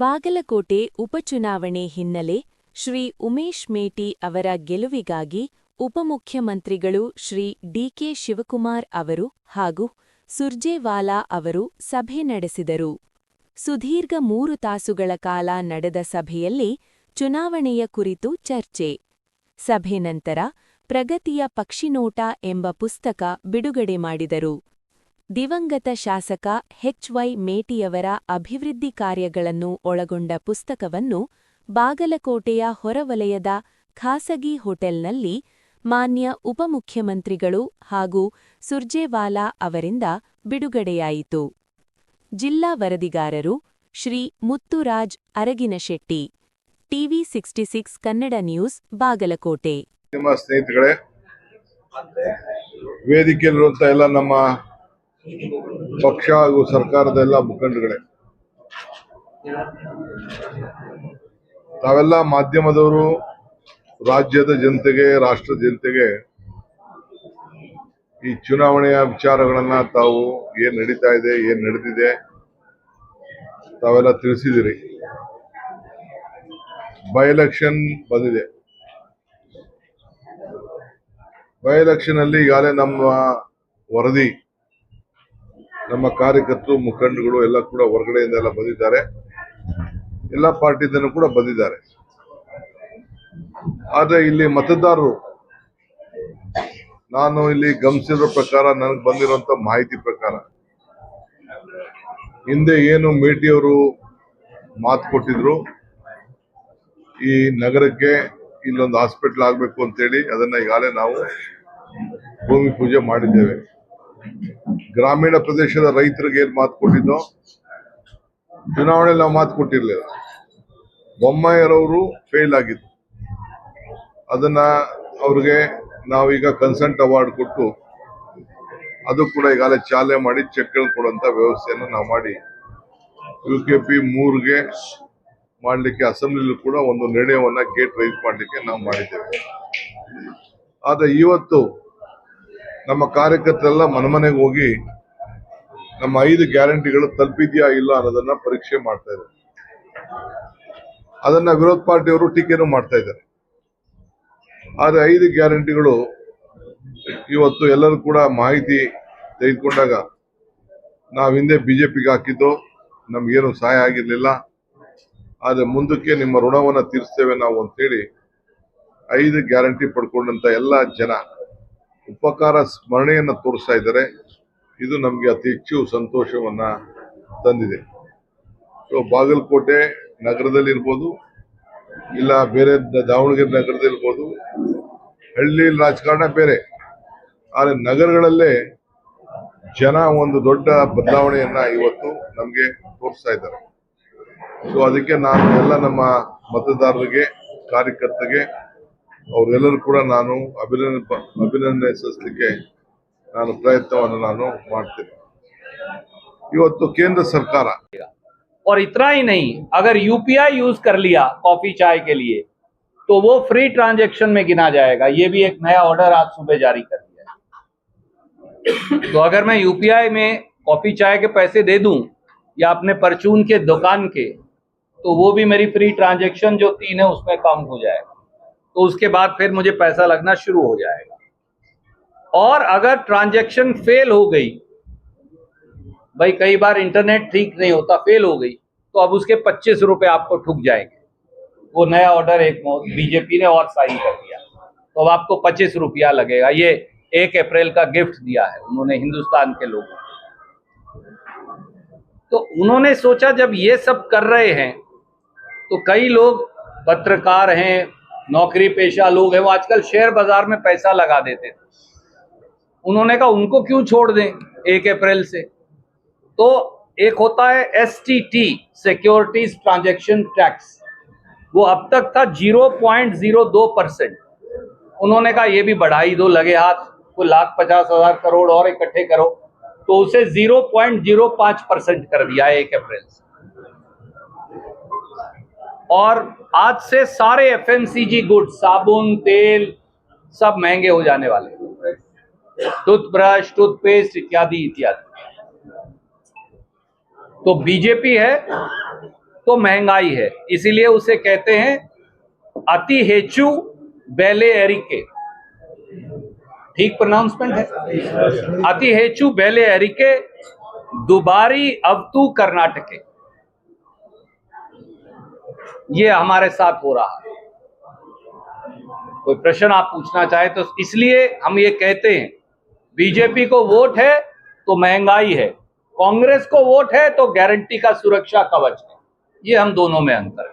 ಬಾಗಲಕೋಟೆ ಉಪಚುನಾವಣೆ ಹಿನ್ನೆಲೆ ಶ್ರೀ ಉಮೇಶ್ ಮೇಟಿ ಅವರ ಗೆಲುವಿಗಾಗಿ ಉಪಮುಖ್ಯಮಂತ್ರಿಗಳು ಶ್ರೀ ಡಿಕೆ ಶಿವಕುಮಾರ್ ಅವರು ಹಾಗೂ ಸುರ್ಜೇವಾಲಾ ಅವರು ಸಭೆ ನಡೆಸಿದರು. ಸುದೀರ್ಘ 3 ತಾಸುಗಳ ಕಾಲ ನಡೆದ ಸಭೆಯಲ್ಲಿ ಚುನಾವಣೆಯ ಕುರಿತು ಚರ್ಚೆ. ಸಭೆ ನಂತರ ಪ್ರಗತಿಯ ಪಕ್ಷಿನೋಟ ಎಂಬ ಪುಸ್ತಕ ಬಿಡುಗಡೆ ಮಾಡಿದರು. ದಿವಂಗತ ಶಾಸಕ ಎಚ್.ವೈ. ಮೇಟಿಯವರ ಅಭಿವೃದ್ಧಿ ಕಾರ್ಯಗಳನ್ನು ಒಳಗೊಂಡ ಪುಸ್ತಕವನ್ನು ಬಾಗಲಕೋಟೆಯ ಹೊರವಲಯದ ಖಾಸಗಿ ಹೋಟೆಲ್ನಲ್ಲಿ ಮಾನ್ಯ ಉಪಮುಖ್ಯಮಂತ್ರಿಗಳು ಹಾಗೂ ಸುರ್ಜೇವಾಲಾ ಅವರಿಂದ ಬಿಡುಗಡೆಯಾಯಿತು. ಜಿಲ್ಲಾ ವರದಿಗಾರರು ಶ್ರೀ ಮುತ್ತುರಾಜ್ ಅರಗಿನಶೆಟ್ಟಿ, ಟಿವಿ 66 ಕನ್ನಡ ನ್ಯೂಸ್, ಬಾಗಲಕೋಟೆ. ನಿಮ್ಮ ಸ್ನೇಹಿತಗಳೇ, ವೇದಿಕೆಯಲ್ಲಿರುವಂತಹ ಎಲ್ಲ ನಮ್ಮ ಪಕ್ಷ ಹಾಗೂ ಸರ್ಕಾರದ ಎಲ್ಲ ಮುಖಂಡಗಳೇ, ತಾವೆಲ್ಲ ಮಾಧ್ಯಮದವರು ರಾಜ್ಯದ ಜನತೆಗೆ, ರಾಷ್ಟ್ರದ ಜನತೆಗೆ ಈ ಚುನಾವಣೆಯ ವಿಚಾರಗಳನ್ನ ತಾವು ಏನ್ ನಡೀತಾ ಇದೆ, ಏನ್ ನಡೆದಿದೆ ತಾವೆಲ್ಲ ತಿಳಿಸಿದಿರಿ. ಬೈ ಎಲೆಕ್ಷನ್ ಬಂದಿದೆ. ಬೈ ಎಲೆಕ್ಷನ್ ಅಲ್ಲಿ ಈಗಾಗಲೇ ನಮ್ಮ ವರದಿ, ನಮ್ಮ ಕಾರ್ಯಕರ್ತರು, ಮುಖಂಡಗಳು ಎಲ್ಲ ಕೂಡ ಹೊರಗಡೆಯಿಂದ ಎಲ್ಲ ಬಂದಿದ್ದಾರೆ. ಎಲ್ಲ ಪಾರ್ಟಿಯಿಂದನೂ ಕೂಡ ಬಂದಿದ್ದಾರೆ. ಆದ್ರೆ ಇಲ್ಲಿ ಮತದಾರರು, ನಾನು ಇಲ್ಲಿ ಗಮನಿಸಿರೋ ಪ್ರಕಾರ, ನನಗೆ ಬಂದಿರುವಂತ ಮಾಹಿತಿ ಪ್ರಕಾರ, ಹಿಂದೆ ಏನು ಮೇಟಿಯವರು ಮಾತು ಕೊಟ್ಟಿದ್ರು, ಈ ನಗರಕ್ಕೆ ಇಲ್ಲೊಂದು ಹಾಸ್ಪಿಟಲ್ ಆಗ್ಬೇಕು ಅಂತೇಳಿ, ಅದನ್ನ ಈಗಾಗಲೇ ನಾವು ಭೂಮಿ ಪೂಜೆ ಮಾಡಿದ್ದೇವೆ. ಗ್ರಾಮೀಣ ಪ್ರದೇಶದ ರೈತರಿಗೆ ಏನ್ ಮಾತು ಕೊಟ್ಟಿದ್ದೋ, ಚುನಾವಣೆಯಲ್ಲಿ ನಾವು ಮಾತು ಕೊಟ್ಟಿರ್ಲಿಲ್ಲ. ಬೊಮ್ಮಾಯಿಯರವರು ಫೇಲ್ ಆಗಿದ್ದು, ಅದನ್ನ ಅವ್ರಿಗೆ ನಾವೀಗ ಕನ್ಸೆಂಟ್ ಅವಾರ್ಡ್ ಕೊಟ್ಟು ಅದು ಕೂಡ ಈಗಾಗಲೇ ಚಾಲನೆ ಮಾಡಿ ಚೆಕ್ಗಳು ಕೊಡುವಂತ ವ್ಯವಸ್ಥೆಯನ್ನು ನಾವು ಮಾಡಿ UKP 3ಗೆ ಮಾಡಲಿಕ್ಕೆ ಅಸೆಂಬ್ಲಿಲೂ ಕೂಡ ಒಂದು ನಿರ್ಣಯವನ್ನ ಗೇಟ್ ರೈಸ್ ಮಾಡಲಿಕ್ಕೆ ನಾವು ಮಾಡಿದ್ದೇವೆ. ಆದ್ರೆ ಇವತ್ತು ನಮ್ಮ ಕಾರ್ಯಕರ್ತರೆಲ್ಲ ಮನೆಗೆ ಹೋಗಿ ನಮ್ಮ 5 ಗ್ಯಾರಂಟಿಗಳು ತಲುಪಿದ್ಯಾ ಇಲ್ಲ ಅನ್ನೋದನ್ನ ಪರೀಕ್ಷೆ ಮಾಡ್ತಾ ಇದ್ದಾರೆ. ಅದನ್ನ ವಿರೋಧ ಪಾರ್ಟಿಯವರು ಟೀಕೆನೂ ಮಾಡ್ತಾ ಇದ್ದಾರೆ. ಆದ್ರೆ 5 ಗ್ಯಾರಂಟಿಗಳು ಇವತ್ತು ಎಲ್ಲರೂ ಕೂಡ ಮಾಹಿತಿ ತೆಗೆದುಕೊಂಡಾಗ, ನಾವು ಹಿಂದೆ ಬಿಜೆಪಿಗೆ ಹಾಕಿದ್ದು ನಮ್ಗೇನು ಸಹಾಯ ಆಗಿರ್ಲಿಲ್ಲ, ಆದ್ರೆ ಮುಂದಕ್ಕೆ ನಿಮ್ಮ ಋಣವನ್ನ ತೀರಿಸ್ತೇವೆ ನಾವು ಅಂತೇಳಿ 5 ಗ್ಯಾರಂಟಿ ಪಡ್ಕೊಂಡಂತ ಎಲ್ಲ ಜನ ಉಪಕಾರ ಸ್ಮರಣೆಯನ್ನ ತೋರಿಸ್ತಾ ಇದ್ದಾರೆ. ಇದು ನಮ್ಗೆ ಅತಿ ಹೆಚ್ಚು ಸಂತೋಷವನ್ನ ತಂದಿದೆ. ಸೊ ಬಾಗಲಕೋಟೆ ನಗರದಲ್ಲಿ ಇರ್ಬೋದು, ಇಲ್ಲ ಬೇರೆ ದಾವಣಗೆರೆ ನಗರದಲ್ಲಿ ಇರ್ಬೋದು, ಹಳ್ಳಿ ರಾಜಕಾರಣ ಬೇರೆ, ಆದ್ರೆ ನಗರಗಳಲ್ಲೇ ಜನ ಒಂದು ದೊಡ್ಡ ಬದಲಾವಣೆಯನ್ನ ಇವತ್ತು ನಮ್ಗೆ ತೋರಿಸ್ತಾ ಇದ್ದಾರೆ. ಸೊ ಅದಕ್ಕೆ ನಾನು ಎಲ್ಲ ನಮ್ಮ ಮತದಾರರಿಗೆ, ಕಾರ್ಯಕರ್ತರಿಗೆ, ಅವರೆಲ್ಲರೂ ಕೂಡ ನಾನು ಅಭಿನಂದನೆ ಸಲ್ಲಿಸಲಿಕ್ಕೆ ನಾನು ಪ್ರಯತ್ನವನ್ನು ನಾನು ಮಾಡ್ತೇನೆ. ಇವತ್ತು ಕೇಂದ್ರ ಸರ್ಕಾರ, और इतना ही नहीं, अगर यूपीआई यूज कर लिया कॉफी चाय के लिए तो वो फ्री ट्रांजैक्शन में गिना जाएगा. ये भी एक नया ऑर्डर आज सुबह जारी कर दिया है. तो अगर मैं यूपीआई में कॉफी चाय के पैसे दे दूं या अपने परचून के दुकान के, तो वो भी मेरी फ्री ट्रांजैक्शन जो 3 है उसमें काउंट हो जाएगा. तो उसके बाद फिर मुझे पैसा लगना शुरू हो जाएगा. और अगर ट्रांजैक्शन फेल हो गई, भाई कई बार इंटरनेट ठीक नहीं होता, फेल हो गई, तो अब उसके 25 रुपए आपको ठुक जाएंगे. वो नया ऑर्डर एक बीजेपी ने और साइन कर दिया, तो अब आपको 25 रुपया लगेगा. ये 1 अप्रैल का गिफ्ट दिया है उन्होंने हिंदुस्तान के लोगों को. तो उन्होंने सोचा जब ये सब कर रहे हैं तो कई लोग पत्रकार हैं, नौकरी पेशा लोग हैं, वो आजकल शेयर बाजार में पैसा लगा देते थे. उन्होंने कहा उनको क्यों छोड़ दें 1 अप्रैल से. तो एक होता है STT, सिक्योरिटीज ट्रांजैक्शन टैक्स, वो अब तक था 0.02%. उन्होंने कहा ये भी बढ़ाई दो, लगे हाथ, कोई 1,50,000 करोड़ और इकट्ठे करो, तो उसे 0.05% कर दिया है 1 अप्रैल से. और आज से सारे FMCG गुड्स, साबुन, तेल, सब महंगे हो जाने वाले, टूथब्रश, टूथपेस्ट इत्यादि इत्यादि. तो बीजेपी है तो महंगाई है, इसीलिए उसे कहते हैं अति हेचु बेले एरिके। ठीक प्रोनाउंसमेंट है, अति हेचु बेले एरिके दुबारी अवतु कर्नाटके। ये हमारे साथ हो रहा है। कोई प्रश्न आप पूछना चाहे तो, इसलिए हम ये कहते हैं बीजेपी को वोट है तो महंगाई है, कांग्रेस को वोट है तो गारंटी का सुरक्षा कवच है। ये हम दोनों में अंतर है।